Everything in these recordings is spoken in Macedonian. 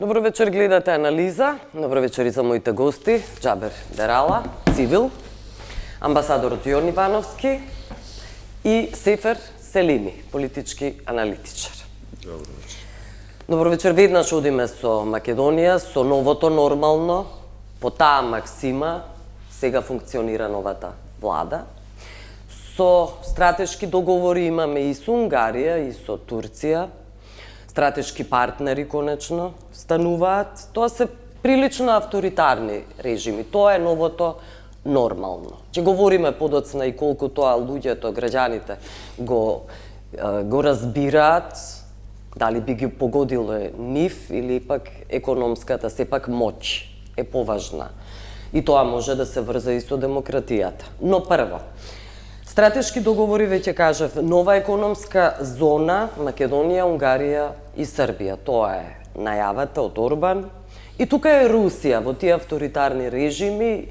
Добро вечер, гледате Анализа. Добро вечер и за моите гости, Џабер Дерала, цивил, амбасадорот Јон Ивановски и Сефер Селими, политички аналитичар. Добро вечер. Добро вечер, веднаш одиме со Македонија, со новото нормално, по таа максима, сега функционира новата влада. Со стратешки договори имаме и со Унгарија, и со Турција. Стратешки партнери, конечно, стануваат. Тоа се прилично авторитарни режими. Тоа е новото нормално. Ќе говориме подоцна и колку тоа луѓето, граѓаните го разбираат, дали би ги погодило нив или пак економската сепак моќ е поважна. И тоа може да се врза и со демократијата. Но прво, стратешки договори, веќе кажав, нова економска зона, Македонија, Унгарија и Србија. Тоа е најавата од Орбан. И тука е Русија, во тие авторитарни режими,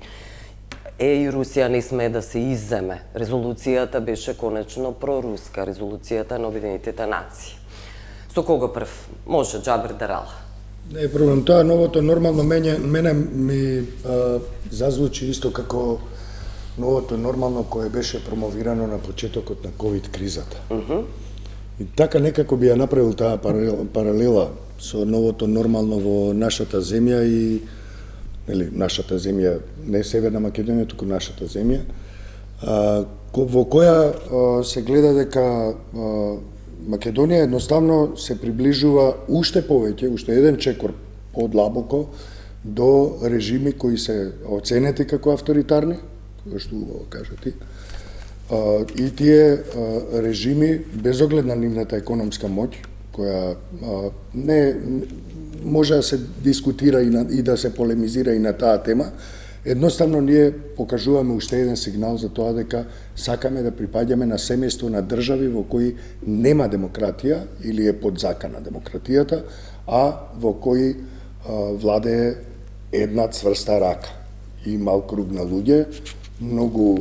и Русија не смее да се изземе. Резолуцијата беше конечно проруска, резолуцијата на Обединетите нации. Со кого прв? Може, Џабер Дерала. Не е проблем, тоа новото нормално мене ми зазвучи исто како новото нормално кое беше промовирано на почетокот на ковид кризата. И така некако би ја направил таа паралела со новото нормално во нашата земја и нашата земја, не Северна Македонија, туку нашата земја, во која се гледа дека Македонија едноставно се приближува уште повеќе, уште еден чекор подлабоко до режими кои се оценети како авторитарни, кој што убаво кажа ти, и тие режими, без оглед на нивната економска моќ, која не може да се дискутира и да се полемизира и на таа тема, едноставно ние покажуваме уште еден сигнал за тоа дека сакаме да припаѓаме на семејство на држави во кои нема демократија или е под закана демократијата, а во кои владее една цврста рака и мал круг на луѓе, многу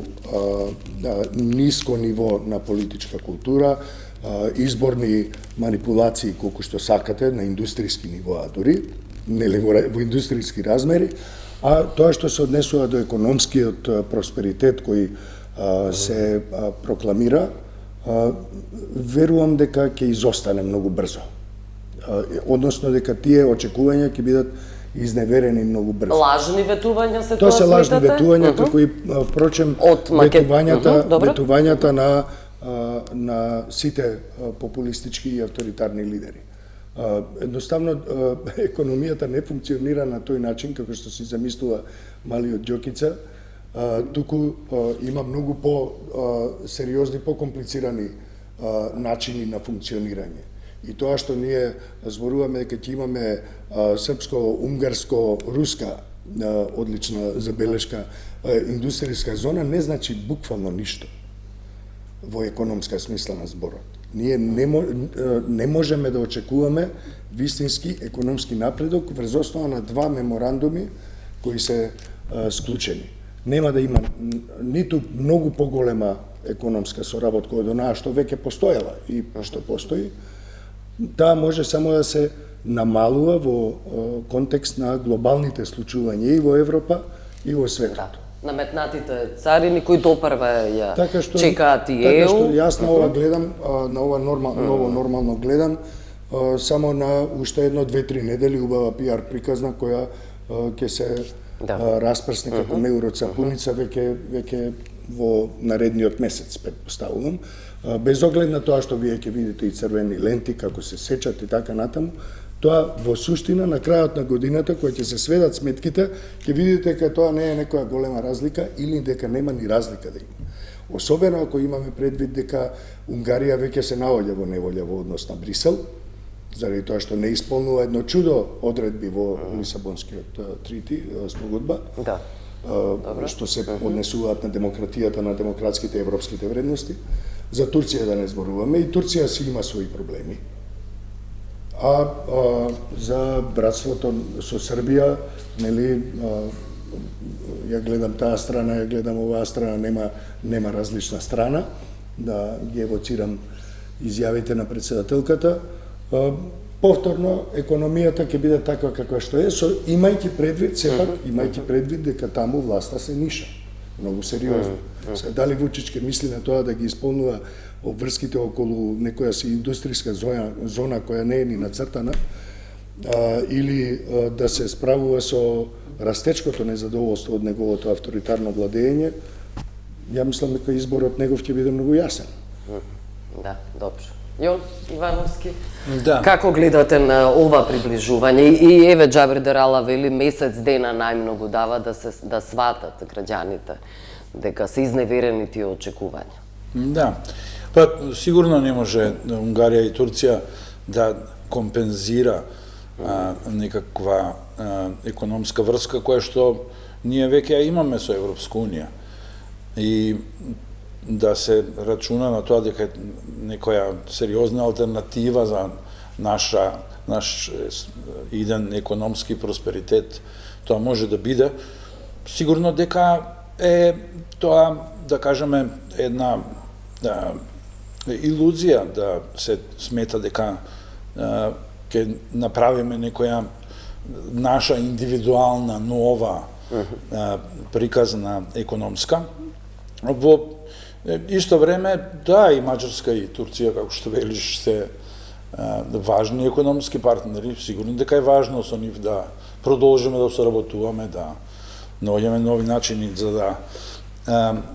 ниско ниво на политичка култура, изборни манипулации колку што сакате на индустријски нивоа дури, нели во индустријски размери, а тоа што се однесува до економскиот просперитет кој се прокламира, верувам дека ќе изостане многу брзо. Односно дека тие очекувања ќе бидат изневерени многу брзо. Лажни ветувања се тоа се лажни ветувања, како и впрочем ветувањата на сите популистички и авторитарни лидери. Едноставно економијата не функционира на тој начин како што си замислува малиот Ѓокица, туку има многу по-сериозни, по-комплицирани начини на функционирање. И тоа што ние зборуваме дека ќе имаме српско-унгарско-руска одлична забелешка индустријска зона, не значи буквално ништо во економска смисла на зборот. Ние не можеме да очекуваме вистински економски напредок врз основа на два меморандуми кои се склучени. Нема да има ниту многу поголема економска соработка од онаа што веќе постоела и што постои. Таа може само да се намалува во контекст на глобалните случувања и во Европа и во светот. Наметнатите царини кои допрва ја чекаат и ЕУ. Така што јас на ова гледам, на ова ново нормално гледам само на уште 1-2-3 недели убава пиар приказна која ќе се распрсне како меур од сапуница веќе во наредниот месец, претпоставувам. Без оглед на тоа што вие ќе видите и црвени ленти како се сечат и така натаму, тоа во суштина на крајот на годината која ќе се сведат сметките, ќе видите дека тоа не е некоја голема разлика или дека нема ни разлика да има. Особено ако имаме предвид дека Унгарија веќе се наоѓа во неволја во однос на Брисел, заради тоа што не исполнува едно чудо одредби во Лисабонскиот трити, спогодба, што се однесуваат на демократијата, на демократските европските вредности. За Турција да не зборуваме, и Турција си има своји проблеми. А за братството со Србија, нели, ја гледам таа страна, ја гледам оваа страна, нема различна страна, да ги евоцирам изјавите на претседателката. повторно економијата ќе биде таква каква што е, имајќи предвид, сепак, имајќи предвид дека таму власта се ниша. Многу сериозно. Дали Вучич ќе мисли на тоа да ги исполнува обврските околу некоја си индустријска зона која не е ни нацртана, или да се справува со растечкото незадоволство од неговото авторитарно владење, ја мислам дека изборот негов ќе биде многу јасен. Да, добро. Јон Ивановски, Да. како гледате на ова приближување? И еве Џабир Дерала вели месец дена најмногу дава да сватат граѓаните дека се изневерени тие очекувања. Да. Па сигурно не може Унгарија и Турција да компензира некаква економска врска која што ние веќе ја имаме со Европска унија. И да се рачуна на тоа дека некоја сериозна алтернатива за наш иден економски просперитет, тоа може да биде. Сигурно дека е тоа, да кажеме, една илузија да се смета дека ќе направиме некоја наша индивидуална нова приказна економска. Во исто време, да, и Маđarска и Турција, како што велиш, се важни економски партнери. Сигурно дека е важно со нив да продолжиме да соработуваме, да наоѓаме нови начини за да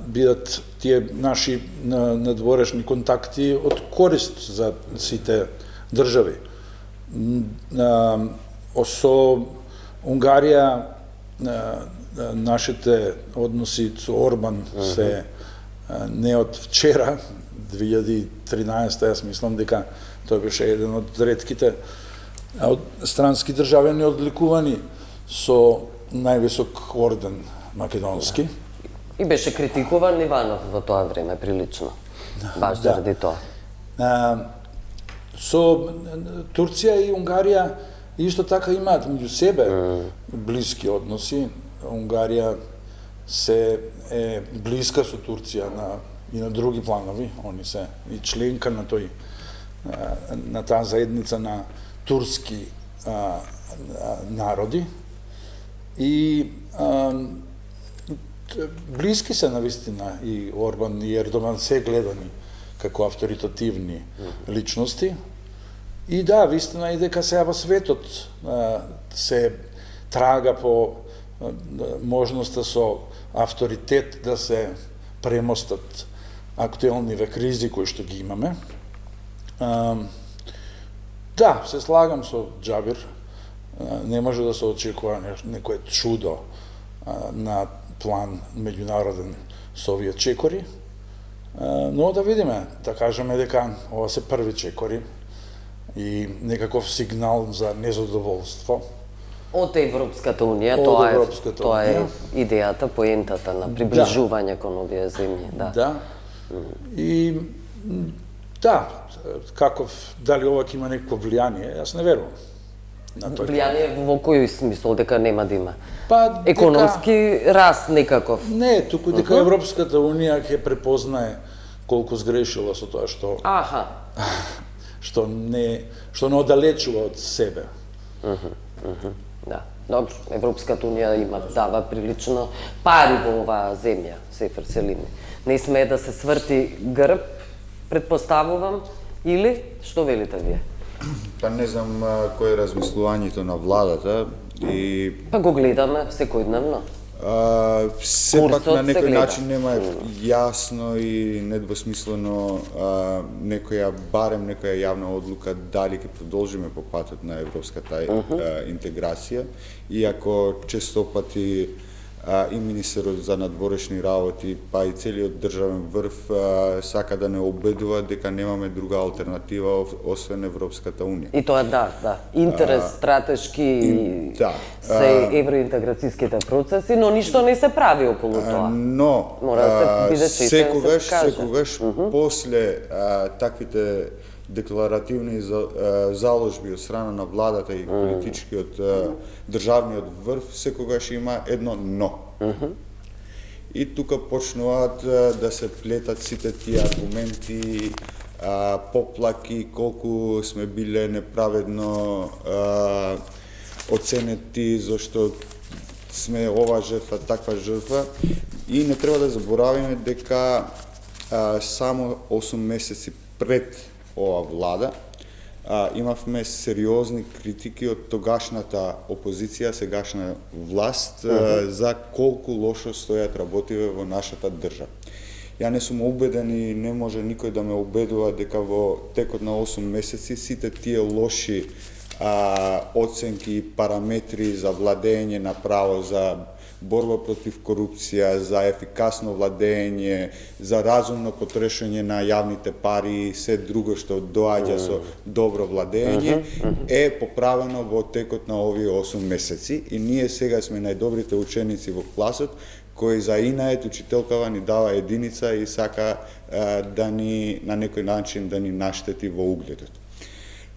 бидат тие наши надворешни контакти од корист за сите држави. Со Унгарија нашите односи со Орбан се не од вчера, 2013, јас мислам дека тој беше еден од ретките странски државјани одликувани со највисок орден македонски. И беше критикуван Иванов во тоа време прилично, баш заради тоа. Со Турција и Унгарија исто така имаат меѓу себе блиски односи. Унгарија се е блиска со Турција и на други планови. Они се и членка на таа заедница на турски народи. И блиски се навистина и Орбан и Ердоган се гледани како авторитативни личности. И да, вистина и дека сега во светот се трага по можноста со авторитет да се премостат актуелниве кризи кои што ги имаме. Да, се слагам со Џабир. Не може да се очекува некое чудо на план меѓународен со овие чекори. Но да видиме, да кажеме дека ова се први чекори и некаков сигнал за незадоволство. Од Европската унија, Европската тоа е унија. идејата, поентата на приближување кон овие земји, да. Да. И да, дали ова ќе има некакво влијание, јас не верувам на тој. Влијание во кој смисол дека нема да има? Па, Економски раст некаков. Не, туку дека Европската унија ќе препознае колку сгрешила со тоа што што не оддалечува од себе. Да, добро. Европската унија дава прилично пари во оваа земја, Сефер Селими. Не смее да се сврти грб, предпоставувам, или што велите вие? Па не знам кој е размислувањето на владата и Па го гледаме секојдневно. сепак Курсот на се некој гледа. начин нема јасно и недвосмислено барем некоја јавна одлука дали ќе продолжиме по патот на европската интеграција, иако честопати и министерот за надворешни работи, па и целиот државен врв сака да не убедува дека немаме друга алтернатива освен Европската унија. И тоа да. Интерес, стратешки да. се евроинтеграцијските процеси, но ништо не се прави околу тоа. Но Мора да се биде честен, да се каже. секогаш после таквите декларативни заложби од страна на владата и политичкиот државниот врв, секогаш има едно но. И тука почнуваат да се плетат сите тие аргументи поплаки, колку сме биле неправедно оценети, зашто сме ова жртва, таква жртва. И не треба да заборавиме дека само 8 месеци пред ова влада имавме сериозни критики од тогашната опозиција, сегашна власт, за колку лошо стојат работиве во нашата држава. Ја не сум убеден и не може никој да ме убедува дека во текот на 8 месеци сите тие лоши оценки и параметри за владење на право, за борба против корупција, за ефикасно владење, за разумно потрошење на јавните пари и се друго што доаѓа со добро владење, е поправено во текот на овие 8 месеци и ние сега сме најдобрите ученици во класот, кој за инает учителкава ни дава единица и сака да ни на некој начин да ни наштети во угледот.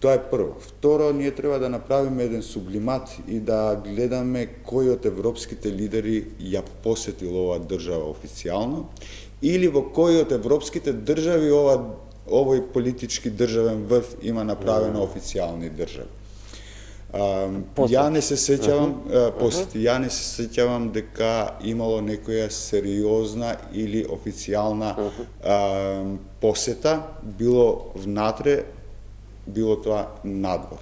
Тоа е прво. Второ, ние треба да направиме еден сублимат и да гледаме кој од европските лидери ја посетил оваа држава официјално или во кој од европските држави овој политички државен врв има направено официјални држави. Ја не се сеќавам ја не се сеќавам дека имало некоја сериозна или официјална посета, било внатре, било тоа надвор.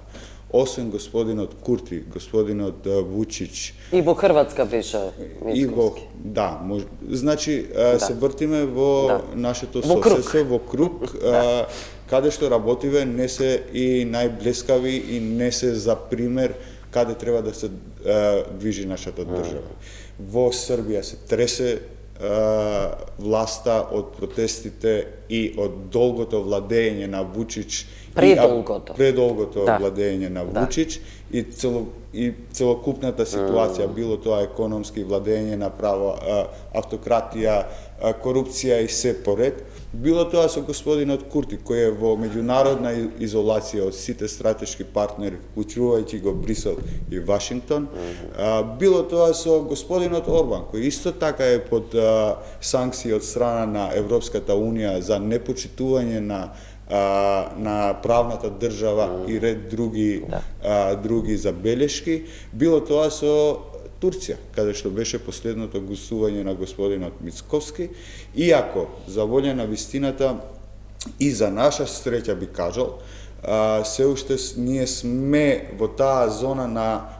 Освен господинот Курти, господинот Вучич. И во Хрватска беше Мицковски. Да, значи се вртиме во нашето соседство, во круг, каде што работиве не се и најблескави и не се за пример каде треба да се движи нашата држава. Во Србија се тресе власта од протестите и од долгото владење на Вучич, предолгото владење на Вучич и целокупната ситуација, било тоа економски владење на право, автократија, корупција и се поред, било тоа со господинот Курти, кој е во меѓународна изолација од сите стратешки партнери, уклучувајќи го Брисел и Вашингтон, било тоа со господинот Орбан, кој исто така е под санкции од страна на Европската Унија за непочитување на правната држава и ред други забелешки, било тоа со Турција, каде што беше последното гостување на господинот Мицковски, иако, за волја на вистината и за наша среќа би кажал, се уште ние сме во таа зона на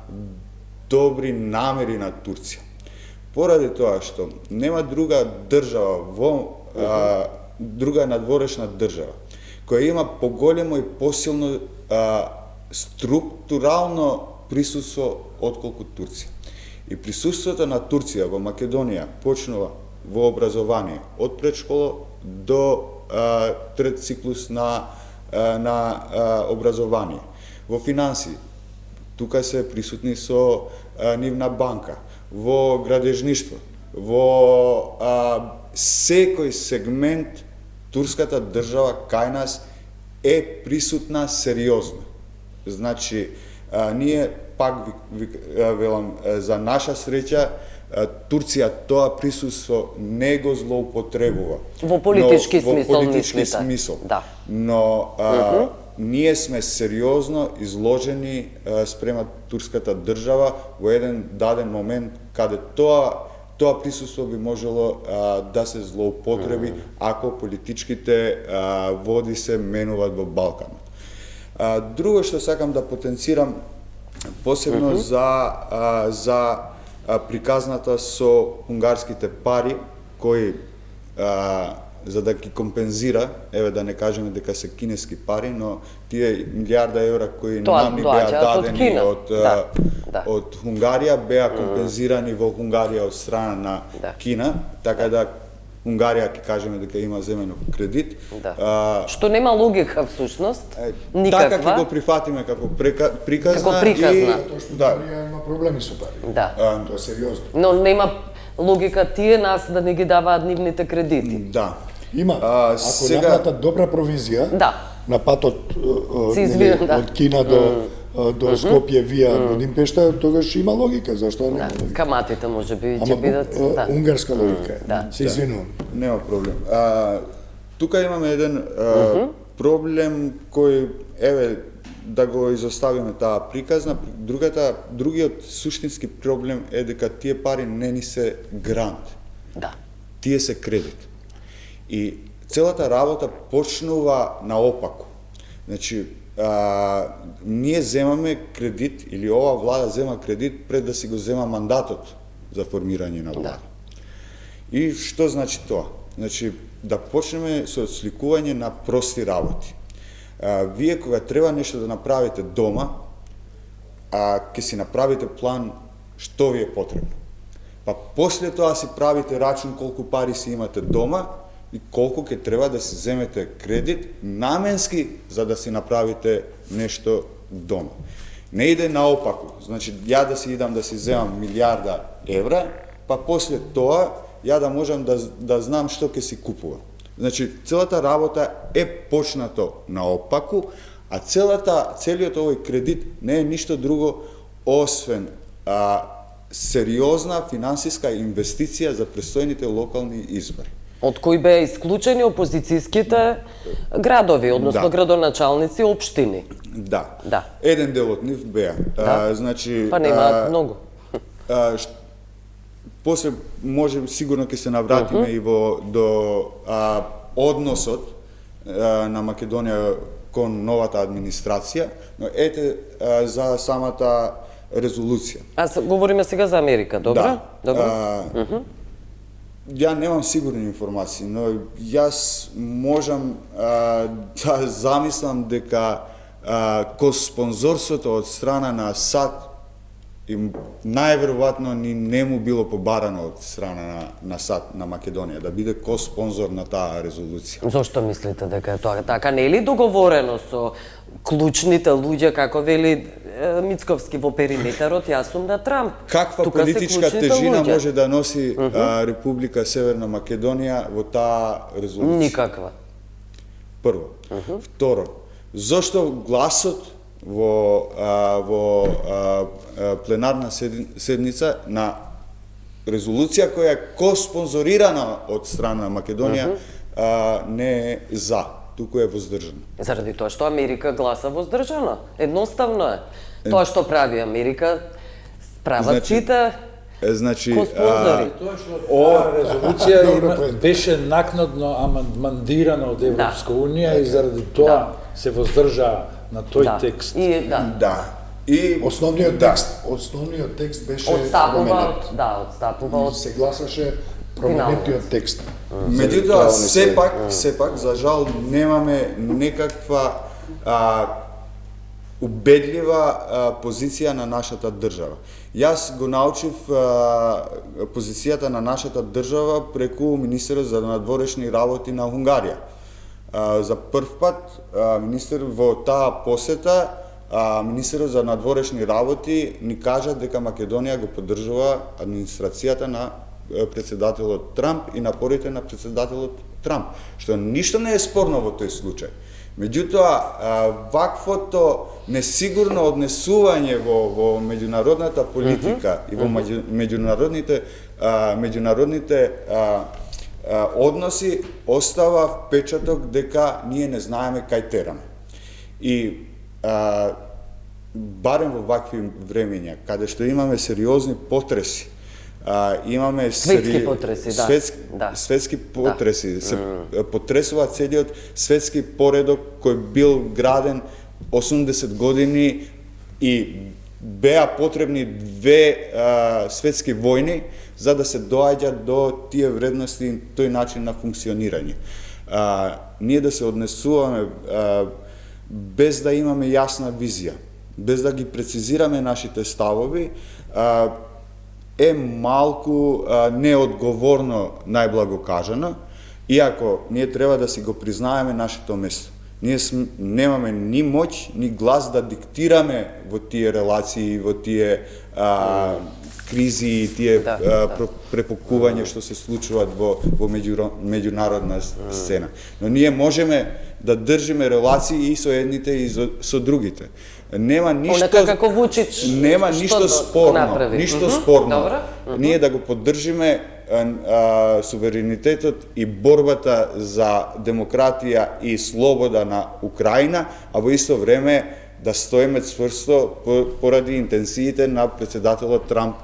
добри намери на Турција. Поради тоа што нема друга држава друга надворешна држава која има поголемо и посилно структурално присуство отколку Турција. И присуството на Турција во Македонија почнува во образование, од предшкола до трет циклус на образование. Во финансии, тука се присутни со нивна банка, во градежништво, во секој сегмент турската држава кај нас е присутна сериозно. Значи, ние пак велам, за наша среќа, Турција тоа присуство не го злоупотребува. Во политички смисол, во политички смисол. Да. Но ние сме сериозно изложени спрема турската држава во еден даден момент каде тоа присуство би можело да се злоупотреби ако политичките води се менуваат во Балканот. Друго што сакам да потенцирам посебно за приказната со унгарските пари кои за да ги компензира, еве да не кажеме дека се кинески пари, но тие милиарда евра кои нам ни беа дадени од Унгарија беа компензирани во Унгарија од страна на Кина, така да Унгарија ќе кажеме дека има земено кредит. Што нема логика всушност, никаква. Така ќе го прифатиме како приказна. Како приказна. Тоа што Унгарија има проблеми со пари. Да. Тоа е сериозно. Но нема логика тие нас да не ги даваат нивните кредити. Да. Има. Ако наплатат добра провизија на патот од Кина до Скопје вија Будимпешта, тогаш има логика, зашто не? Каматите можеби ќе бидат унгарска логика. Се извинувам. Нема проблем. Тука имаме еден проблем кој, еве, да го изоставиме таа приказна, другиот суштински проблем е дека тие пари не ни се грант. Да. Тие се кредит. И целата работа почнува наопаку. Значи, ние земаме кредит, или ова влада зема кредит пред да си го зема мандатот за формирање на влада. И што значи тоа? Значи, да почнеме со сликување на прости работи. Вие кога треба нешто да направите дома, ќе си направите план што ви е потребно. Па после тоа си правите рачун колку пари си имате дома и колку ќе треба да си земете кредит наменски за да си направите нешто дома. Не иде наопаку. Значи, ја да си идам да си земам милиарда евра, па после тоа ја да можам да знам што ќе си купувам. Значи, целата работа е почнато наопаку, а целиот овој кредит не е ништо друго освен сериозна финансиска инвестиција за престојните локални избори. Од кои беа исклучени опозицијските градови, односно градоначалници општини. Да. Да. Еден дел од нив беа. Значи, па немаат многу. После може сигурно ќе се навратиме и до односот на Македонија кон новата администрација, но ете за самата резолуција. Говориме сега за Америка, добро? Да. Добро. Ја немам сигурни информации, но јас можам да замислам дека ко спонзорството од страна на САД и најверојатно ни не му било побарано од страна на САД на Македонија да биде ко-спонзор на таа резолуција. Зошто мислите дека е тоа така? Не е ли договорено со клучните луѓе, како вели Мицковски во периметерот, јас сум на Трамп? Каква политичка тежина може да носи Република Северна Македонија во таа резолуција? Никаква. Прво. Второ, зошто гласот во пленарна седница на резолуција која е ко-спонзорирана од страна на Македонија не е за, туку е воздржана. Заради тоа што Америка гласа воздржана. Едноставно е. Тоа што прави Америка, прават сите ко-спонзори. Тоа што оваа резолуција беше накнадно амандмандирана од Европска унија и заради тоа се воздржа на тој текст. И основниот текст беше променет. Отстапува од се гласаше променетиот текст. Меѓутоа, сепак, за жал, немаме некаква убедлива позиција на нашата држава. Јас го научив позицијата на нашата држава преку министерот за надворешни работи на Унгарија. За прв пат министер во таа посета, министерот за надворешни работи ни кажа дека Македонија го поддржува администрацијата на претседателот Трамп и напорите на претседателот Трамп, што ништо не е спорно во тој случај. Меѓутоа, ваквото несигурно однесување во меѓународната политика и во меѓународните односи остава впечаток дека ние не знаеме кај тераме. И барем во вакви времења, каде што имаме сериозни потреси, имаме светски потреси, светски потреси, се потресува целиот светски поредок кој бил граден 80 години и беа потребни 2 светски војни за да се доаѓа до тие вредности и тој начин на функционирање. Ние да се однесуваме без да имаме јасна визија, без да ги прецизираме нашите ставови, е малку неодговорно, најблаго кажано, иако ние треба да си го признаеме нашето место. Ние немаме ни моќ, ни глас да диктираме во тие релации, во тие кризи и тие препокувања што се случуваат во меѓународна сцена. Но ние можеме да држиме релации и со едните и со другите. Нема ништо како Вучич, нема ништо спорно, Ние да го поддржиме суверенитетот и борбата за демократија и слобода на Украина, а во исто време да стоиме цврсто поради интенциите на председателот Трамп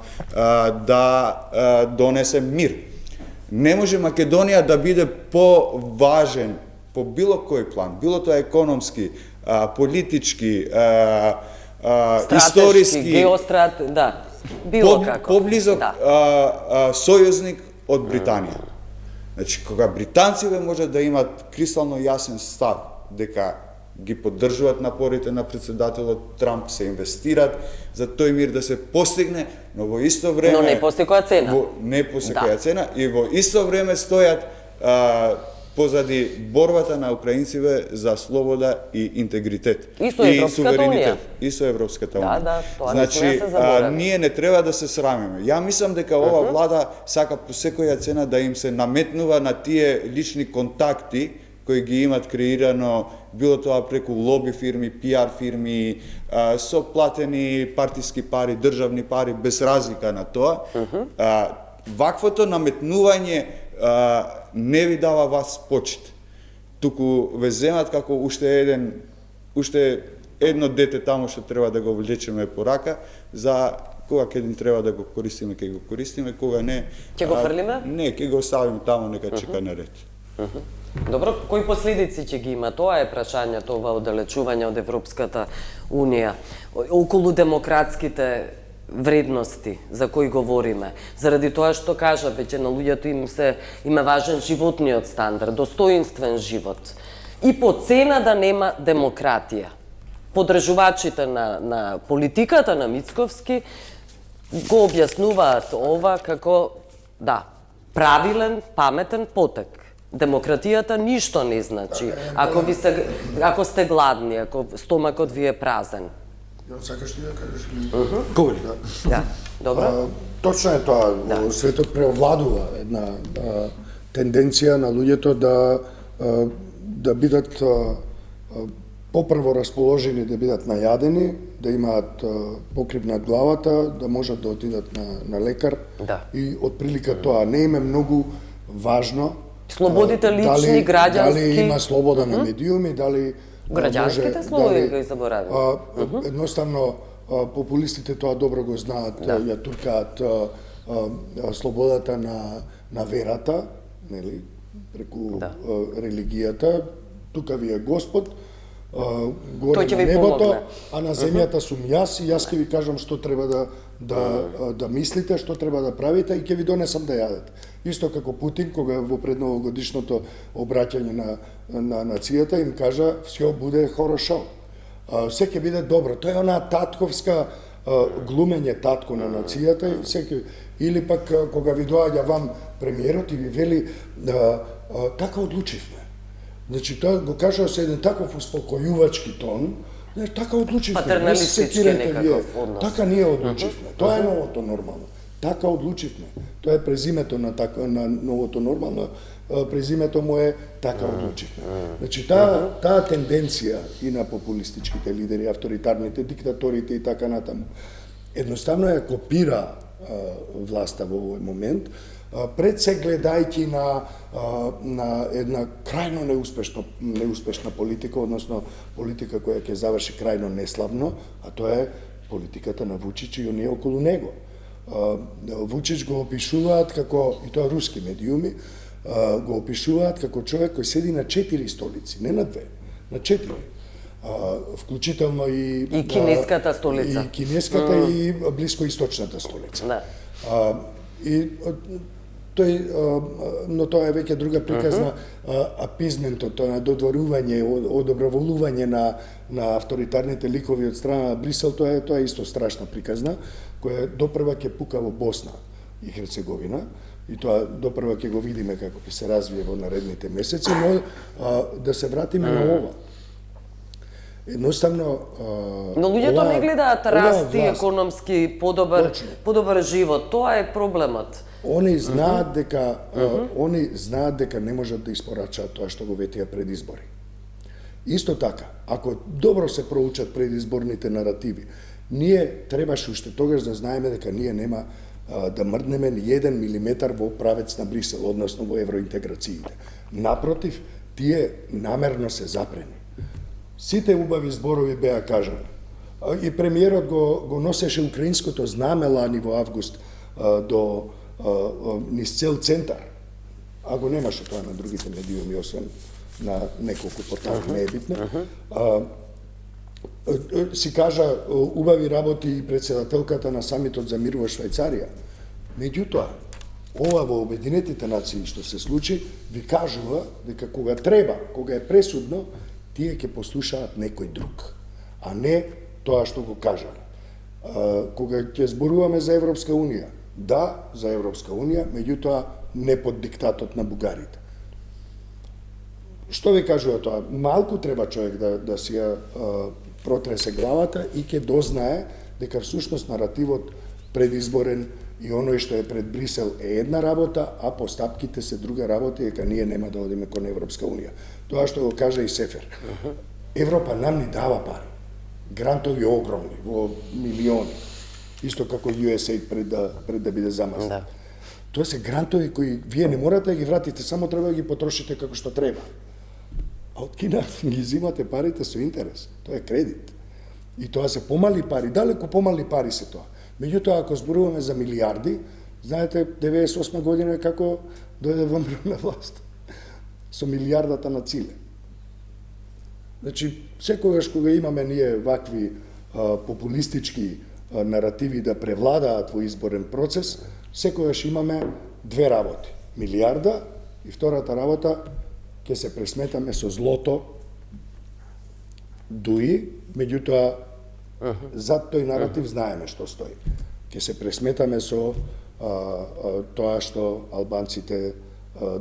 да донесе мир. Не може Македонија да биде поважен по било кој план, било тоа економски, политички, историски, геострат, да, било како. Поблизок сојузник од Британија. Значи, кога британците можат да имат кристално јасен став дека ги поддржуваат напорите на председателот Трамп, се инвестират за тој мир да се постигне, но во исто време... Но не по секоја цена. Не по секоја цена и во исто време стојат позади борбата на украинците за слобода и интегритет. И со Европската унија. И со Европската унија. Да, тоа значи, не се заборави. ние не треба да се срамиме. Ја мислам дека ова влада сака по секоја цена да им се наметнува на тие лични контакти кои ги имат креирано, било тоа преку лоби фирми, пиар фирми, со платени партиски пари, државни пари, без разлика на тоа. Ваквото наметнување не ви дава вас почит. Туку ве земат како уште едно дете таму што треба да го влечеме по рака, за кога ќе ни треба да го користиме, ќе го користиме, кога не... Ќе го фрлиме? Не, ќе го оставиме таму, нека чека на ред. Добро, кои последици ќе ги има? Тоа е прашањето, ова оддалечување од Европската Унија, околу демократските вредности за кои говориме. Заради тоа што кажа, веќе на луѓето им е важен животниот стандард, достоинствен живот. И по цена да нема демократија. Подржувачите на политиката на Мицковски го објаснуваат ова како, да, правилен, паметен потек. Демократијата ништо не значи. Ако сте гладни, ако стомакот ви е празен. Сакаш ти да кажеш? Говори. Да, добро. Точно е тоа. Во светот преовладува една тенденција на луѓето да бидат попрво расположени, да бидат најадени, да имаат покрив над главата, да можат да отидат на лекар. Да. И отприлика тоа не им е многу важно. Слободите лични, граѓански. Дали има слобода на медиуми, дали граѓанските слободи ги забораваме. Едноставно популистите тоа добро го знаат, ја туркаат слободата на верата, нели, преку религијата. Тука ви е Господ, горе на небото, а на земјата сум јас и јас ќе ви кажам што треба да мислите, што треба да правите и ќе ви донесам да јадете. Исто како Путин, кога во предновогодишното обраќање на нацијата им кажа «Всё буде хорошо». Се ќе биде добро. Тоа е онаа татковска глумење татко на нацијата или пак кога ви доаѓа вам премиерот и ви вели така одлучивме. Значи тоа го кажа со еден таков успокојувачки тон, така одлучивме. Патерналистички некаков однос. Така ние одлучивме. Тоа е новото нормално. Така одлучивме. Тоа е презимето на новото нормално. Презимето му е така одлучивме. Значи таа тенденција и на популистичките лидери, авторитарните, диктаторите и така натаму, едноставно ја копира власта во овој момент, пред се гледајќи на една крајно неуспешна политика, односно политика која ќе заврши крајно неславно, а тоа е политиката на Вучич и оние околу него. Вучич го опишуваат како, и тоа руски медиуми, го опишуваат како човек кој седи на 4 столици, не на 2, на 4. Вклучително и кинеската столица. И кинеската и блискоисточната столица. Да. И тој, но тоа е веќе друга приказна, апизментот, тоа додворување, одоброволување на авторитарните ликови од страна на Брисел, тоа е исто страшна приказна, која допрва ќе пука во Босна и Херцеговина, и тоа допрва ќе го видиме како ќе се развие во наредните месеци, но да се вратиме на ова. Едноставно... Но луѓето не гледаат расти, економски, подобар живот. Тоа е проблемот. Они знаат дека не можат да испорачаат тоа што го ветија пред избори. Исто така, ако добро се проучат предизборните наративи, ние требаше уште тогаш да знаеме дека ние нема да мрднеме ни 1 милиметар во правец на Брисел, односно во евроинтеграциите. Напротив, тие намерно се запрени. Сите убави зборови беа кажани. И премиерот го носеше украинското знаме лани во август до низ цел центар. А го немаше тоа на другите медиуми, освен на неколку портали, не е битно. Си кажа убави работи и председателката на самитот за мир во Швајцарија. Меѓутоа, ова во Обединетите нации што се случи, ви кажува дека кога треба, кога е пресудно, тие ќе послушаат некој друг, а не тоа што го кажале. Кога ќе зборуваме за Европска Унија, да, за Европска Унија, меѓутоа не под диктатот на бугарите. Што ви кажува тоа? Малку треба човек да си ја протресе главата и ќе дознае дека всушност наративот предизборен и оној што е пред Брисел е една работа, а постапките се друга работа, дека ние нема да одиме кон Европска Унија. Тоа што го кажа и Сефер. Европа нам ни дава пари. Грантови огромни, во милиони. Исто како USAID пред да биде замазнат. Да. Тоа се грантови кои вие не морате да ги вратите, само треба да ги потрошите како што треба. А од Кина ги зимате парите со интерес. Тоа е кредит. И тоа се помали пари, далеку помали пари се тоа. Меѓутоа, ако зборуваме за милиарди, знаете, 98 година е како дојде ВМРО на власт. Со милиардата на Циле. Значи, секогаш кога имаме ние вакви популистички наративи да превладаат во изборен процес, секогаш имаме две работи. Милиарда и втората работа ќе се пресметаме со злото дуи, меѓутоа зад тој наратив знаеме што стои. Ќе се пресметаме со тоа што албанците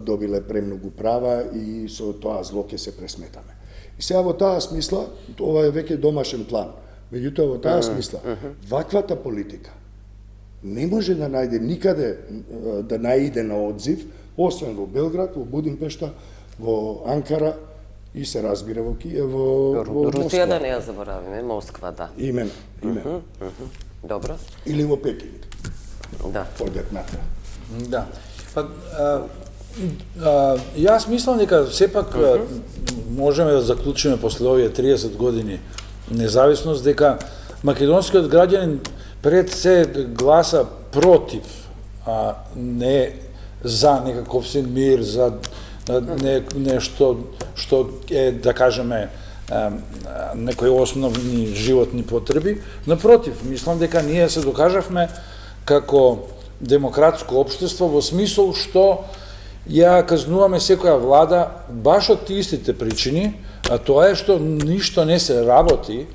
добиле премногу права и со тоа зло ќе се пресметаме. И сега во таа смисла, ова е веќе домашен план, меѓутоа во таа смисла, ваквата политика не може да најде никаде, да наиде на одзив, освен во Белград, во Будимпешта, во Анкара и се разбира во Москва. Русија да не ја заборавиме, Москва, да. Имено. Добро. Или во Пекинг. Да. For that matter. Да. Па, јас мислам дека сепак можеме да заклучиме после овие 30 години независност дека македонскиот граѓанин пред се гласа против, а не за некаков син мир, за нешто што е, да кажеме, некои основни животни потреби. Напротив, мислам дека ние се докажавме како демократско општество во смисол што ја казнуваме секоја влада баш од истите причини, а тоа е што ништо не се работи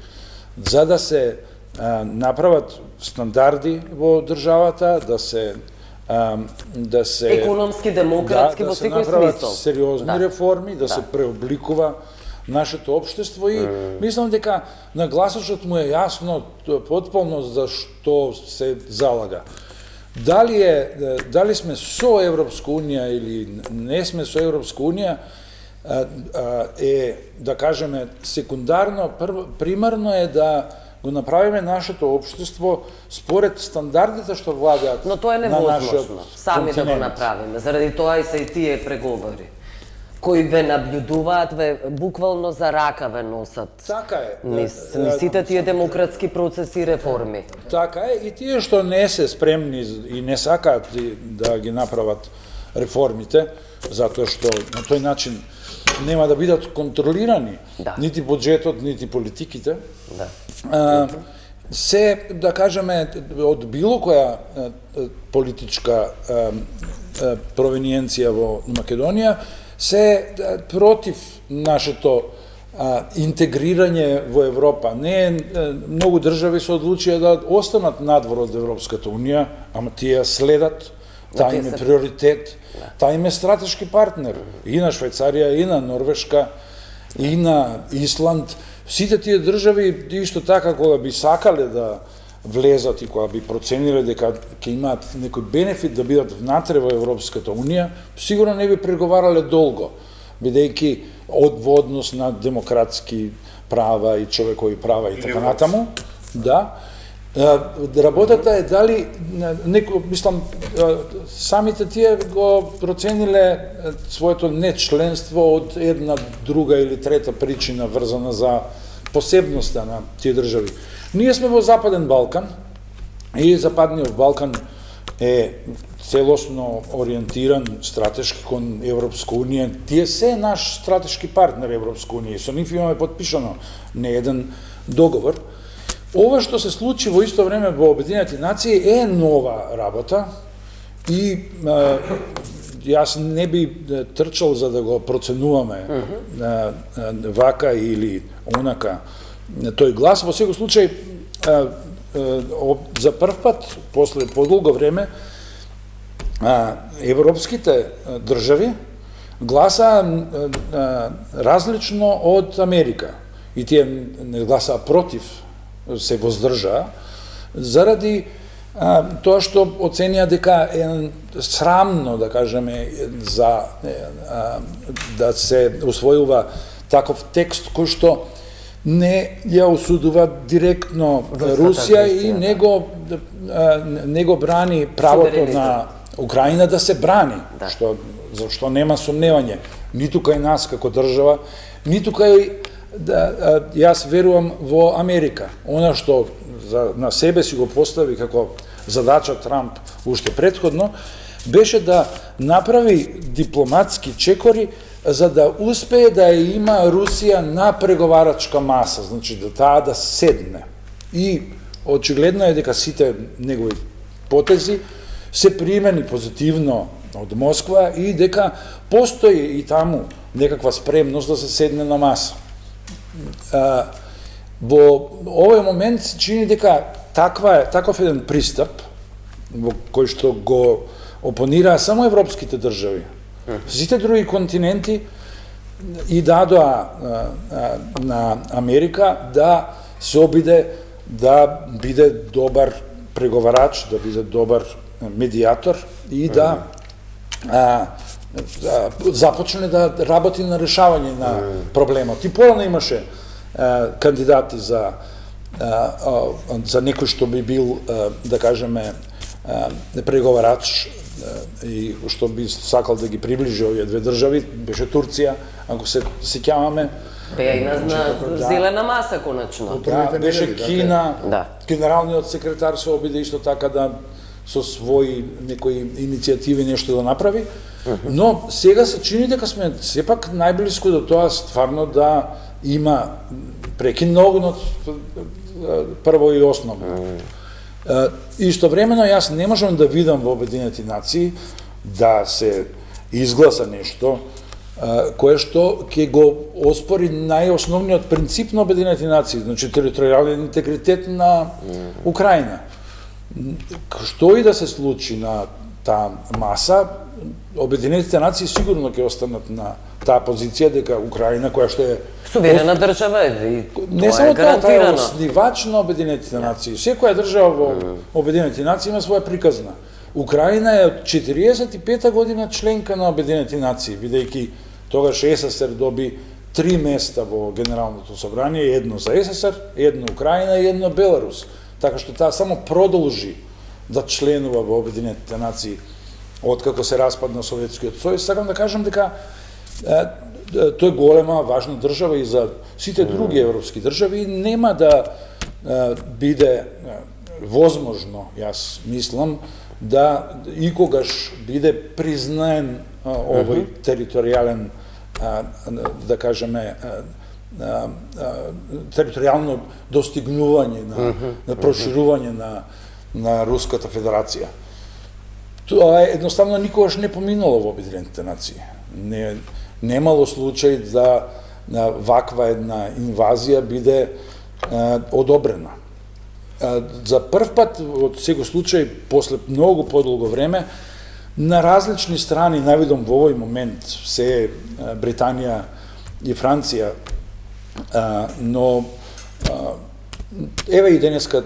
за да се направат стандарди во државата, да се економски, демократски, во секој смисол. Да се направат сериозни реформи, да се преобликува нашето општество и мислам дека на гласачот му е јасно потполно за што се залага. Дали сме со Европска Унија или не сме со Европска Унија е, да кажеме, секундарно, примарно е да го направиме нашето општество според стандардите што владеат на нашиот континент. Но тоа е невозможно, сами да го направиме, заради тоа и се и тие преговори кои ве наблюдуваат, ве буквално за рака ве носат. Така е. Низ сите тие демократски процеси и реформи. Така е, и тие што не се спремни и не сакаат да ги направат реформите, затоа што на тој начин нема да бидат контролирани нити буџетот, нити политиките. Се, да кажеме, од било која политичка провениенција во Македонија, се против нашето интегрирање во Европа. Многу држави се одлучија да останат надвор од Европската Унија, ама тие следат, таа им е приоритет, таа им е стратешки партнер и на Швајцарија, и на Норвешка, и на Исланд. Сите тие држави исто така кога би сакале да влезат и кога би процениле дека ќе имаат некој бенефит да бидат внатре во Европската Унија, сигурно не би преговарале долго, бидејќи во однос на демократски права и човекови права и така натаму, да. Работата е дали мислам самите тие го процениле своето нечленство од една друга или трета причина врзана за посебноста на тие држави. Ние сме во Западен Балкан и Западниот Балкан е целосно ориентиран стратешки кон Европска унија. Тие се наш стратешки партнер Европска унија. Со нив имаме подпишано не еден договор. Ова што се случи во исто време во Обединетите нации е нова работа и јас не би трчал за да го проценуваме вака или онака тој глас. Во секој случај, за прв пат, после подолго време, европските држави гласаа различно од Америка. И тие не гласаа против, се воздржаа, заради тоа што оценија дека е срамно, да кажеме, за да се усвојува таков текст кој што не ја осудува директно Русија и не го брани правото на Украина да се брани, зашто нема сомневање, ниту кај нас како држава, ниту кај јас верувам во Америка. Она што на себе си го постави како задача Трамп уште претходно, беше да направи дипломатски чекори за да успее да ја има Русија на преговарачка маса, значи да таа да седне. И очигледно е дека сите негови потези се примени позитивно од Москва и дека постои и таму некаква спремност да се седне на маса. Во овој момент се чини дека таков еден пристап, во кој што го опонираа само европските држави, сите други континенти и дадоа на Америка да се обиде да биде добар преговарач, да биде добар медијатор и да започне да работи на решавање на проблемот. И порано имаше кандидати за некој што би бил, да кажеме, преговарач и што би сакал да ги приближи овие две држави, беше Турција, ако се сеќаваме. Беа и на зелена маса, конечно. Да, беше Кина, генералниот секретар се обиде исто така да со своји некои иницијативи нешто да направи, но сега се чини дека сме сепак најблиску до тоа стварно да има прекин на огнот прво и основно. Истовремено јас не можам да видам во Обединети нации да се изгласа нешто кое што ќе го оспори најосновниот принцип на Обединети нации, значи територијален интегритет на Украина. Што и да се случи на таа маса, Обединетите нации сигурно ќе останат на таа позиција дека Украина, која што е суверена држава и не само тоа, таа е оснивач на Обединетите нации. Секоја држава во Обединетите нации има своја приказна. Украина е од 45 година членка на Обединетите нации, бидејќи тогаш СССР доби 3 места во Генералното собрание, едно за СССР, едно Украина и едно Беларус. Така што таа само продолжи да членува во Обединетите нации откако се распадна Советскиот сојуз. Сакам да кажам дека тој е голема, важна држава и за сите други европски држави нема да биде возможно, јас мислам, да икогаш биде признаен овој територијален, да кажеме, територијално достигнување на проширување на Руската Федерација. Тоа едноставно никогаш не поминало во Обединетите нации. Немало случај да ваква една инвазија биде одобрена. За прв пат, од секој случај, после многу подолго време, на различни страни, навидом во овој момент, се Британија и Франција, но еве и денеска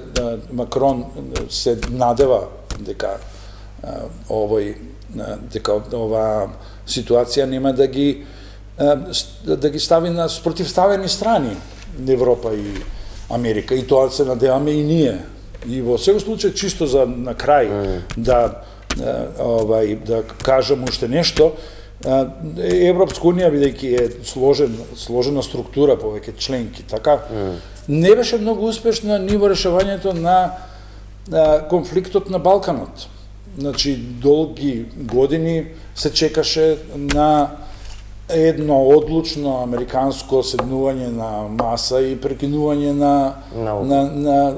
Макрон се надева дека оваа ситуација нема да ги стави на спротивставени страни Европа и Америка, и тоа се надеваме и ние И во секој случај, чисто за на крај, да кажам уште нешто, Европска унија, бидејќи е сложена структура, повеќе членки, така, не беше многу успешна ни во решавањето на конфликтот на Балканот. Значи, долги години се чекаше на едно одлучно американско седнување на маса и прекинување на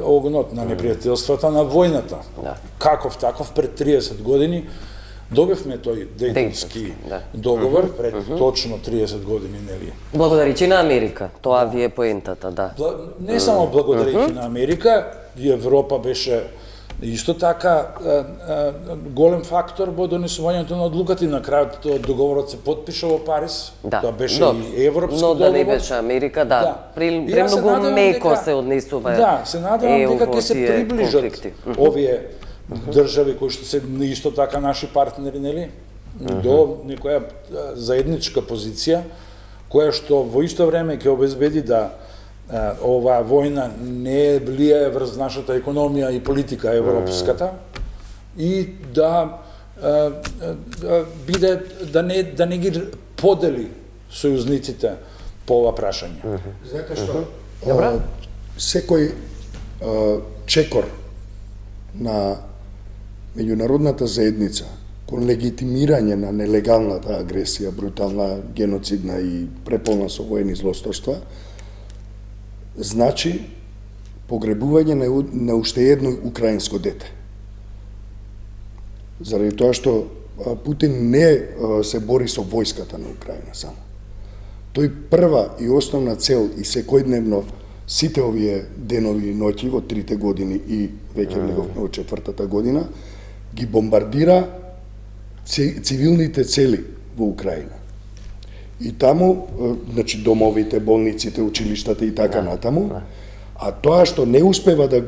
огнот, на непријателствата, на војната. Каков таков, пред 30 години добивме тој Дејтонски договор, пред точно 30 години, нели? Благодаричи на Америка, тоа ви е поентата, да. Не само благодаричи на Америка, и Европа беше исто така голем фактор во донесувањето на одлуката и на крајот договорот се потпиша во Париз. Тоа беше и европски договор. Но да не беше Америка, премногу меко се однесува. Да, се надевам дека ќе се приближат овие држави кои што се исто така наши партнери, нели, до некоја заедничка позиција која што во исто време ќе обезбеди да оваа војна не влијае врз нашата економија и политика европската и да биде да не ги подели сојузниците по ова прашање. Знаете што? Секој чекор на меѓународната заедница кон легитимирање на нелегалната агресија, брутална, геноцидна и преполна со воени злосторства, значи погребување на уште едно украинско дете. Заради тоа што Путин не се бори со војската на Украина само. Тој прва и основна цел и секојдневно сите овие денови и ноќи во 3 години и веќе влеговме во 4-та година ги бомбардира цивилните цели во Украина. И таму, значи домовите, болниците, училиштата и така натаму, а тоа што не успева да,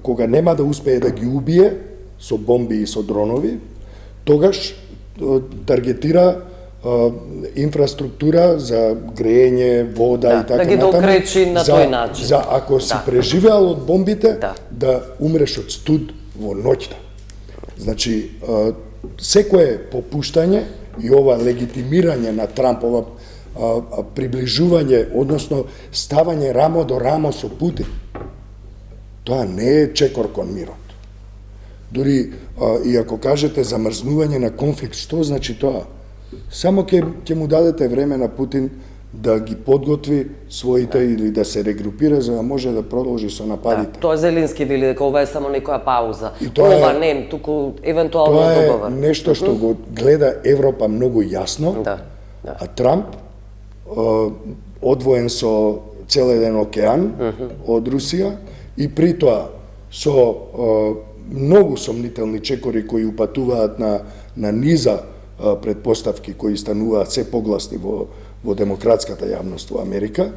кога нема да успее да ги убие со бомби и со дронови, тогаш таргетира инфраструктура за грејење, вода и така натаму. Да ги докречи на тој начин. За ако си преживеал од бомбите, да умреш од студ во ноќта. Значи, секое попуштање и ова легитимирање на Трамп, ова приближување, односно ставање рамо до рамо со Путин, тоа не е чекор кон мирот. Дури, и ако кажете замрзнување на конфликт, што значи тоа? Само ќе му дадете време на Путин да ги подготви своите или да се регрупира за да може да продолжи со нападите. Тоа Зеленски вели дека ова е само некоја пауза. Ова не, туку евентуално договор. Тоа е нешто што го гледа Европа многу јасно, а Трамп одвоен со цел еден океан од Русија и при тоа со многу сомнителни чекори кои упатуваат на низа предпоставки кои стануваат се погласни во демократската јавност во Америка,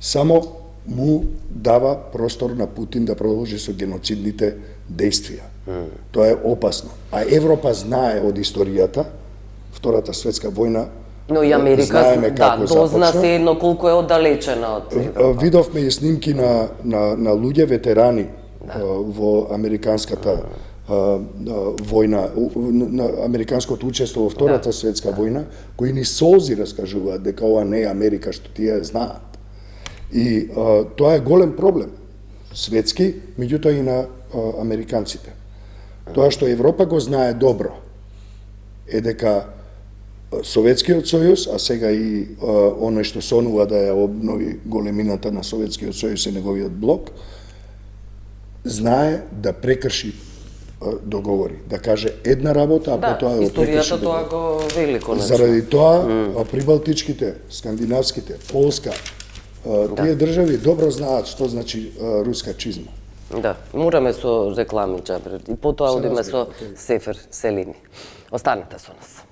само му дава простор на Путин да продолжи со геноцидните дејствија. Тоа е опасно. А Европа знае од историјата, Втората светска војна, но и Америка дозна се едно колку е оддалечена од Европа. Видовме и снимки на луѓе ветерани во американската војна, на американското учество во Втората светска војна, кои ни солзи раскажуваат дека ова не е Америка што тие знаат. И тоа е голем проблем, светски, меѓутоа и на американците. Тоа што Европа го знае добро е дека Советскиот сојуз, а сега и оној што сонува да ја обнови големината на Советскиот сојуз и неговиот блок, знае да прекрши договори, да каже една работа, а потоа да прекрши договори. Историјата тоа го вели конечно. Заради тоа, прибалтичките, скандинавските, Полска, тие држави добро знаат што значи руска чизма. Да, мораме со реклами, Џабер, и потоа одиме со Сефер Селими. Останете со нас.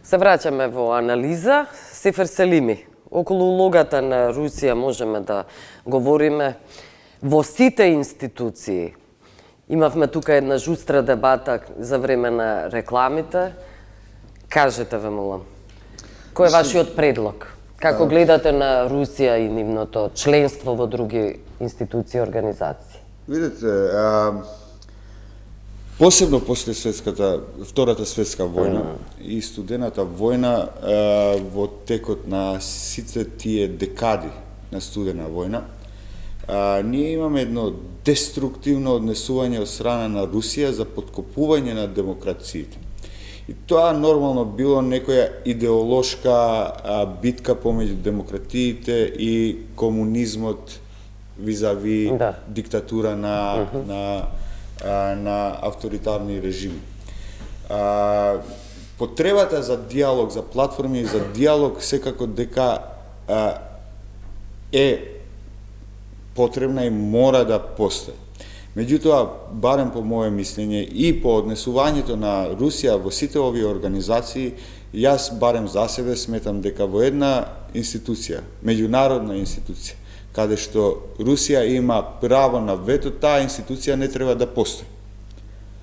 Се враќаме во анализа. Сефер Селими, околу улогата на Русија можеме да говориме во сите институции. Имавме тука една жустра дебата за време на рекламите. Кажете, ве молам, кој е вашиот предлог? Како гледате на Русија и нивното членство во други институции и организации? Видете, посебно после Втората светска војна и студената војна, во текот на сите тие декади на студена војна, ние имаме едно деструктивно однесување од страна на Русија за подкопување на демокрациите. И тоа нормално било некоја идеолошка битка помеѓу демократиите и комунизмот визави диктатура на авторитарни режими. Потребата за диалог, за платформи и за диалог секако дека е потребна и мора да постои. Меѓутоа, барем по моје мислење и по однесувањето на Русија во сите овие организации, јас барем за себе сметам дека во една институција, меѓународна институција, каде што Русија има право на вето, таа институција не треба да постои.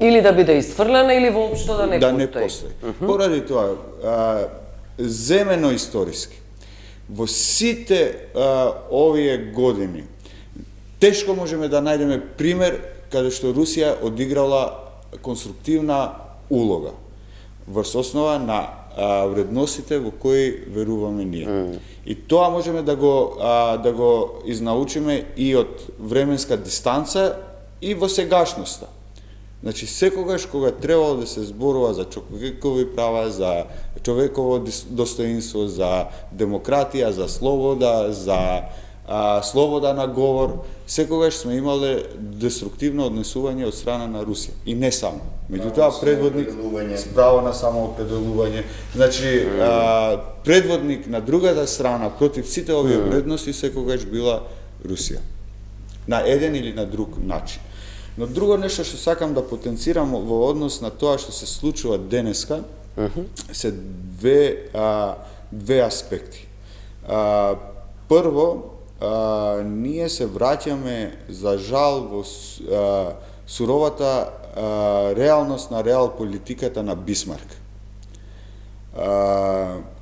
Или да биде исфрлена, или воопшто да не постои. Да не постои. Поради тоа, земено историски, во сите овие години, тешко можеме да најдеме пример каде што Русија одиграла конструктивна улога врз основа на вредностите во кои веруваме ние. И тоа можеме да го изнаучиме и од временска дистанца и во сегашноста. Значи, секогаш кога требало да се зборува за човекови права, за човеково достоинство, за демократија, за слобода, за слобода на говор, секогаш сме имале деструктивно однесување од страна на Русија. И не само. Меѓутоа, предводник право на самоопределување. Значи, предводник на другата страна против сите овие вредности секогаш била Русија. На еден или на друг начин. Но друго нешто што сакам да потенцирам во однос на тоа што се случува денеска, се две аспекти. Прво, ние се враќаме за жал во суровата реалност на реал политиката на Бисмарк.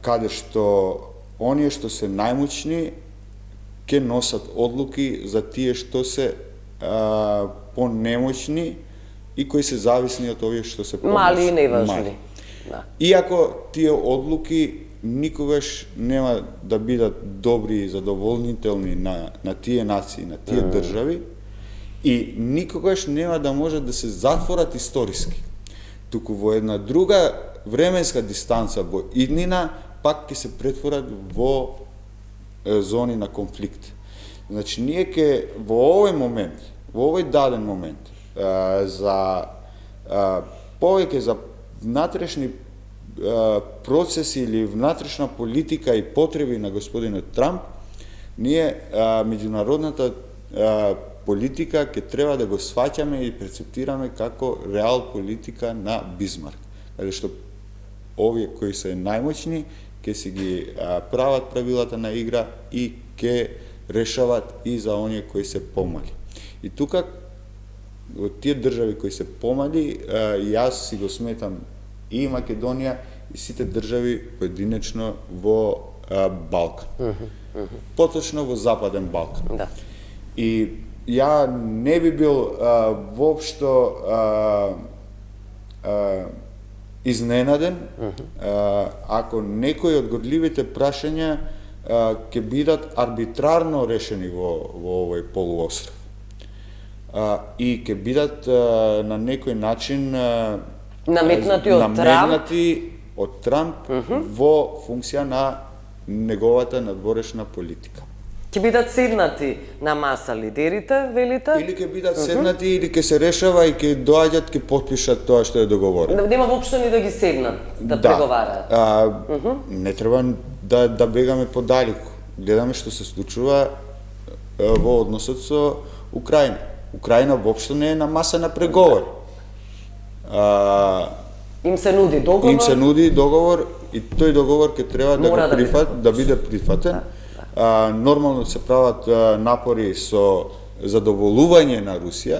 Каде што оние што се најмоćни ќе носат одлуки за тие што се понемоćни и кои се зависни од овие што се мали и неважни. Иако тие одлуки никогаш нема да бидат добри и задоволнителни на тие нации, на тие држави, и никогаш нема да може да се затворат историски. Туку во една друга временска дистанца, во иднина, пак ќе се претворат во зони на конфликт. Значи, ние ќе во овој момент, во овој даден момент, за повеќе за внатрешни процеси или внатрешна политика и потреби на господинот Трамп, ние меѓународната политика ќе треба да го сваќаме и прецептираме како реал политика на Бисмарк. Каде што овие кои се најмоćни ќе си ги прават правилата на игра и ќе решават и за оние кои се помали. И тука, од тие држави кои се помали, јас си го сметам и Македонија и сите држави поединечно во Балкан. Поточно во Западен Балкан. И ја не би бил воопшто изненаден ако некои од горливите прашања ќе бидат арбитрарно решени во овој полуостров. И ќе бидат на некој начин наметнати од Трамп во функција на неговата надворешна политика. Ќе бидат седнати на маса лидерите, велите? Или ќе бидат седнати, или ќе се решава и ќе доаѓат, ќе потпишат тоа што е договорено. Нема воопшто ни да ги седнат, да преговараат. Не треба да бегаме подалеку. Гледаме што се случува во односот со Украина. Украина воопшто не е на маса на преговори. Им се нуди договор. Им се нуди договор и тој договор ќе треба да биде прифатен. Нормално се прават напори со задоволување на Русија,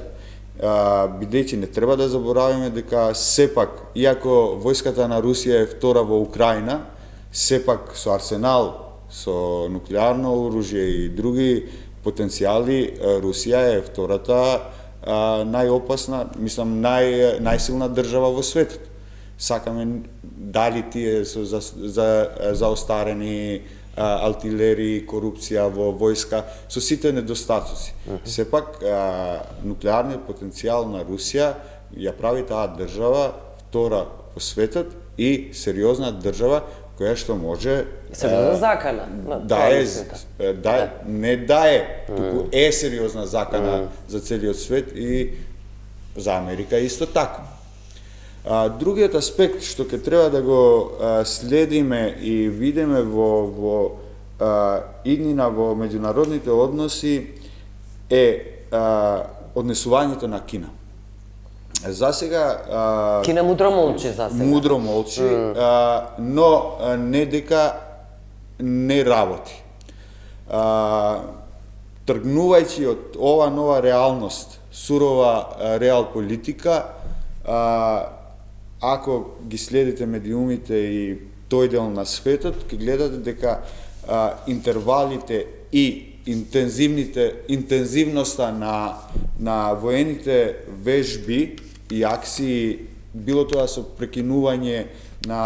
бидејќи не треба да забораваме дека сепак, иако војската на Русија е втора во Украина, сепак со арсенал, со нуклеарно оружје и други потенцијали, Русија е втората најопасна, мислам најсилна држава во светот. Сакаме дали тие со заостарени артилерии, корупција во војска, со сите недостатоци. Сепак, нуклеарниот потенцијал на Русија ја прави таа држава втора по светот и сериозна држава која што може Сериозна закана. туку е сериозна закана за целиот свет и за Америка исто така. Другиот аспект што ќе треба да го следиме и видиме во иднина во меѓународните односи е однесувањето на Кина. За сега Кина мудро молчи за сега. Мудро молчи, но не дека не работи. Тргнувајќи од ова нова реалност, сурова реал политика, ако ги следите медиумите и тој дел на светот, ќе гледате дека интервалите и интензивноста на воените вежби и акции, било тоа со прекинување на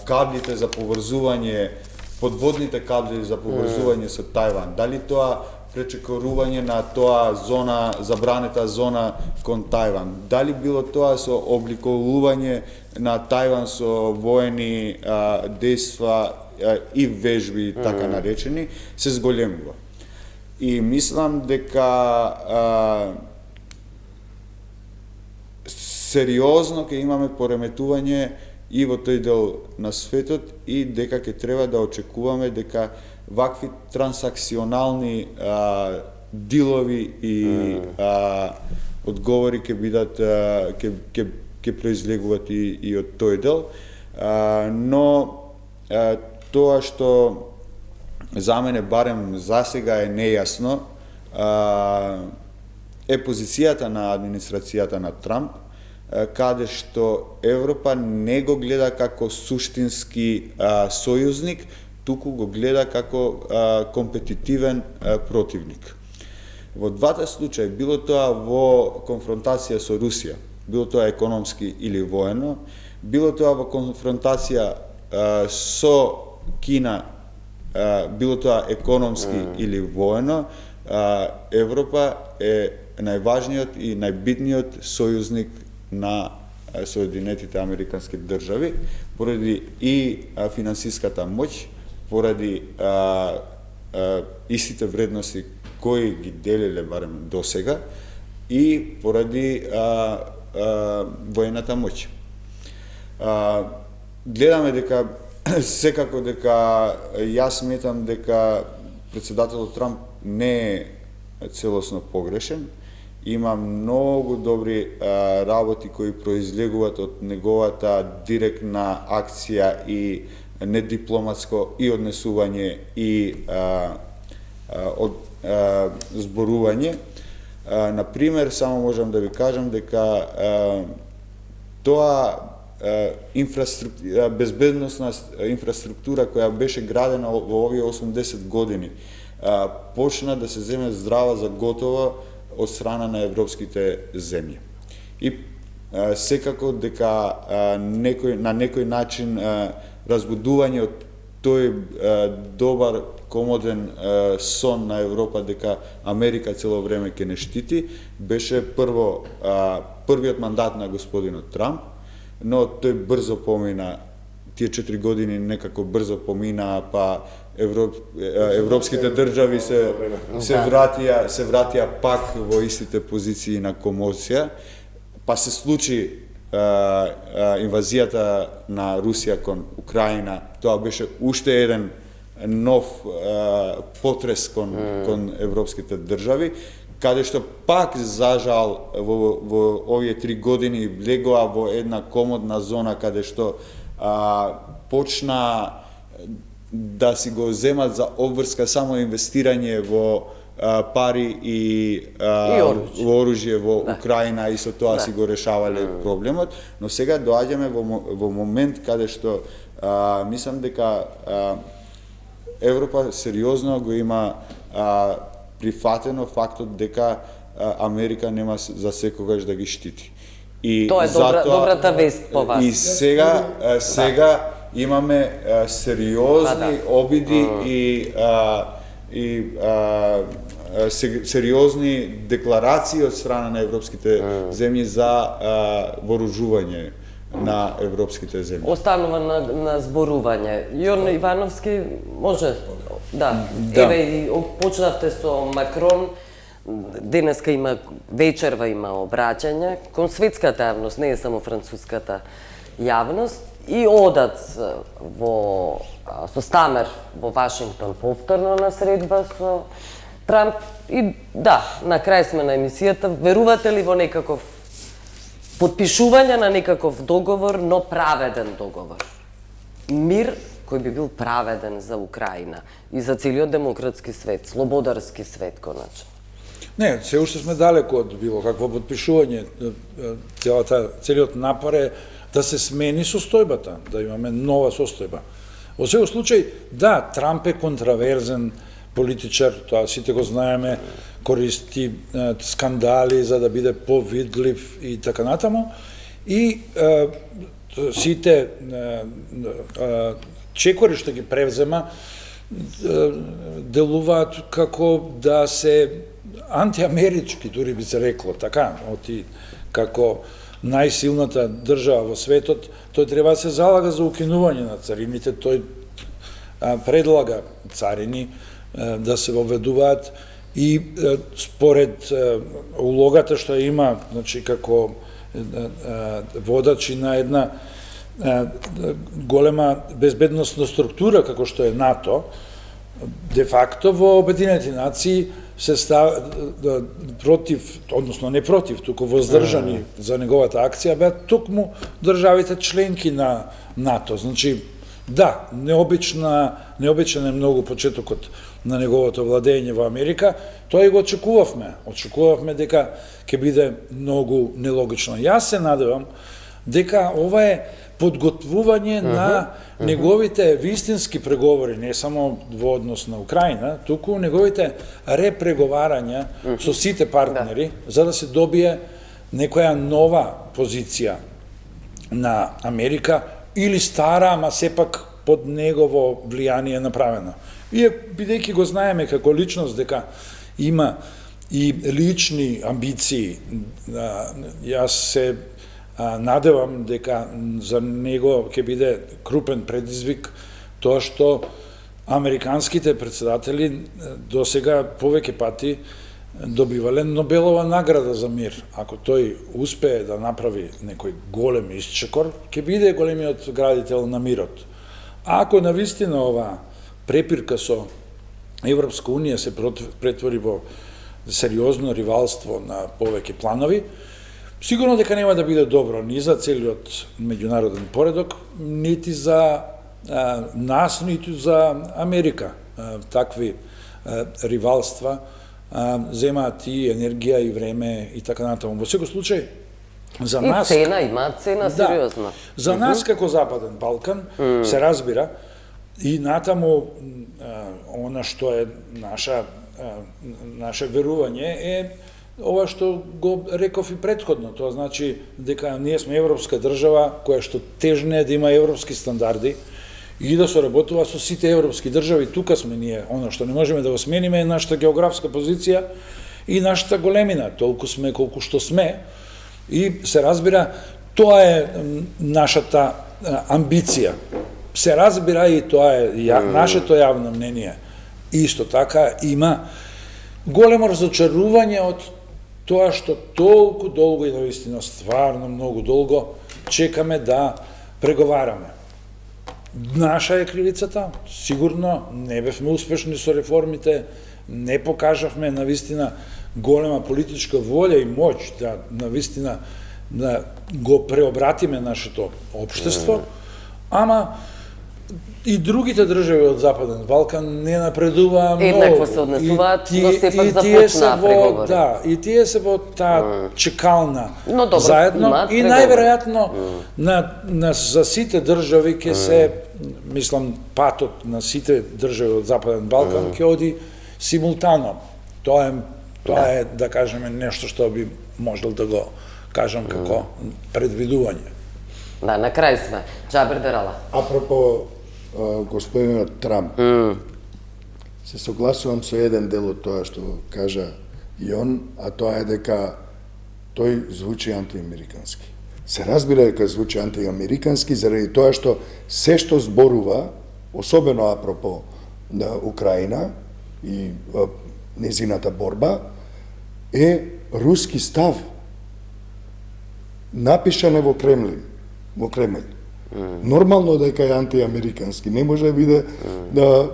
каблите за поврзување, подводните кабли за поврзување со Тајван, дали тоа пречекорување на тоа зона, забранета зона кон Тајван, дали било тоа со обликување на Тајван со воени дејства и вежби така наречени, се зголемува. И мислам дека сериозно ќе имаме пореметување и во тој дел на светот и дека ќе треба да очекуваме дека вакви трансакционални дилови и одговори ќе бидат ќе произлегуваат и од тој дел, но тоа што за мене барем засега е нејасно е позицијата на администрацијата на Трамп, каде што Европа не го гледа како суштински сојузник, туку го гледа како компетитивен противник. Во двата случаи, било тоа во конфронтација со Русија, било тоа економски или воено, било тоа во конфронтација со Кина, било тоа економски или воено, Европа е најважниот и најбитниот сојузник на Соединетите Американски држави, поради и финансиската моќ, поради истите вредности кои ги делеле барем досега и поради воената моќ. Гледаме дека секако дека јас сметам дека председателот Трамп не е целосно погрешен. Има многу добри работи кои произлегуваат од неговата директна акција и недипломатско и однесување и зборување. Например, само можам да ви кажам дека тоа безбедносна инфраструктура која беше градена во овие 80 години почна да се земе здрава за готово од страна на европските земји. И секако дека на некој начин разбудување од тој добар, комоден сон на Европа дека Америка цело време ќе не штити, беше првиот мандат на господинот Трамп, но тој брзо помина, тие 4 години некако брзо помина, па европските држави се вратија пак во истите позиции на комоција, па се случи инвазијата на Русија кон Украина. Тоа беше уште еден нов потрес кон европските држави, каде што пак за жал во овие 3 години влегоа во една комодна зона каде што почна да си го земат за обврска само инвестирање во пари и во оружје во Украина и со тоа си го решавале проблемот, но сега доаѓаме во момент каде што мислам дека Европа сериозно го има прифатено фактот дека Америка нема за секогаш да ги штити. И Тоа е добрата вест по вас. И сега имаме сериозни обиди и сериозни декларации од страна на европските земји за вооружување на европските земји. Останува на зборување. Јорн Ивановски може, еве и почнавте со Макрон, денеска има, вечерва има обраќање кон светската јавност, не е само француската јавност, и одат со Стамер во Вашингтон повторно на средба со Трамп и на крај сме на емисијата. Верувате ли во некаков потпишување на некаков договор, но праведен договор? Мир кој би бил праведен за Украина и за целиот демократски свет, слободарски свет, конечно. Не, се уште сме далеко од било какво потпишување. Целиот напор е да се смени состојбата, да имаме нова состојба. Во секој случај, Трамп е контраверзен политичар, тоа сите го знаеме, користи скандали за да биде повидлив и така натаму. И сите чекори што ги превзема делуваат како да се антиамерички, дури би се рекло, така, како најсилната држава во светот, тој треба да се залага за укинување на царините, тој предлага царини да се воведуваат и според улогата што има, значи како водачи на една голема безбедносна структура како што е НАТО, де факто во Обединените нации се против, односно не против, туку воздржани за неговата акција беа токму државите членки на НАТО. Значи, необичен е многу почетокот на неговото владење во Америка, тоа и го очекувавме. Очекувавме дека ќе биде многу нелогично. Јас се надевам дека ова е подготвување на неговите вистински преговори, не само во однос на Украина, туку неговите репреговарања со сите партнери, за да се добие некоја нова позиција на Америка, или стара, ама сепак под негово влијание направено. И бидејќи го знаеме како личност дека има и лични амбиции, јас се надевам дека за него ќе биде крупен предизвик тоа што американските председатели до сега повеќе пати добивале Нобелова награда за мир. Ако тој успее да направи некој голем исчекор, ќе биде големиот градител на мирот. А ако навистина ова препирка со Европска унија се претвори во сериозно ривалство на повеќе планови, сигурно дека нема да биде добро ни за целиот меѓународен поредок, нити за нас, нити за Америка. Такви ривалства земаат и енергија и време и така натаму. Во секој случај, за нас... И цена, имаат цена, сериозно. За нас како Западен Балкан се разбира и натаму она што е наше верување е ова што го реков и претходно, тоа значи дека ние сме европска држава која што тежне да има европски стандарди и да соработува со сите европски држави. Тука сме ние, оно што не можеме да го смениме е нашата географска позиција и нашата големина, толку сме колку што сме, и се разбира тоа е нашата амбиција. Се разбира и тоа е нашето јавно мнение. Исто така има големо разочарување од тоа што толку долго и навистина стварно многу долго чекаме да преговараме. Наша е кривицата, сигурно не бевме успешни со реформите, не покажавме навистина голема политичка волја и моќ да навистина да го преобратиме нашето општество, ама и другите држави од Западен Балкан не напредуваа многу. Еднакво се однесуваат, но сепак започнаа преговори. Да, и тие се во таа чекална заедно и најверојатно за сите држави ќе се, мислам, патот на сите држави од Западен Балкан ќе оди симултано. Тоа е Тоа е, да кажеме, нешто што би можел да го кажам како предвидување. Да, на крај сме. Џабер Дерала. Апропо господинот Трамп, се согласувам со еден дел од тоа што кажа и он, а тоа е дека тој звучи антиамерикански. Се разбира дека звучи антиамерикански заради тоа што се што зборува, особено апропо на Украина и незината борба, е руски став. Напишане во Кремљ. Нормално дека е антиамерикански, не може да биде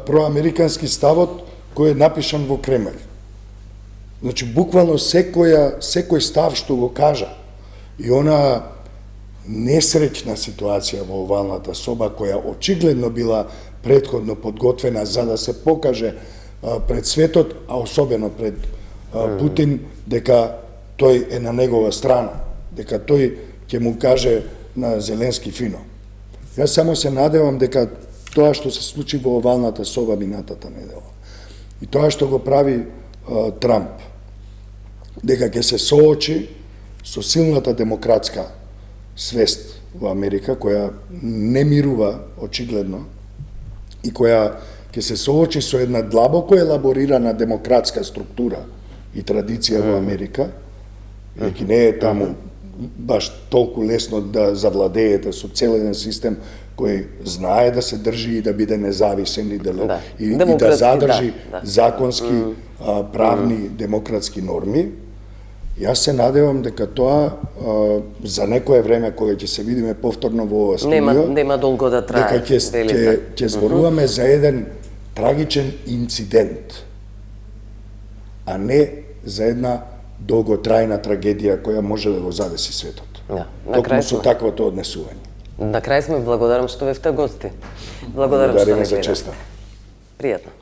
проамерикански ставот кој е напишан во Кремљ. Значи, буквално секој став што го кажа и она несреќна ситуација во овалната соба, која очигледно била предходно подготвена за да се покаже пред светот, а особено пред Путин, дека тој е на негова страна, дека тој ќе му каже на Зеленски фино. Јас само се надевам дека тоа што се случи во овалната соба минатата недела и тоа што го прави Трамп, дека ќе се соочи со силната демократска свест во Америка, која не мирува очигледно и која ќе се соочи со една длабоко елаборирана демократска структура и традиција во Америка, веќе не е таму баш толку лесно да завладеете со цел еден систем кој знае да се држи и да биде независен и да задржи законски, правни, демократски норми. Јас се надевам дека тоа за некое време кога ќе се видиме повторно во ова студио, нема долго да трае. Дека ќе зборуваме за еден трагичен инцидент, а не за една долготрајна трагедија која може да го задеси светот. Токму со таквото однесување. На крај сме, благодарам што бевте гости. Благодарам што не за честа. Пријатно.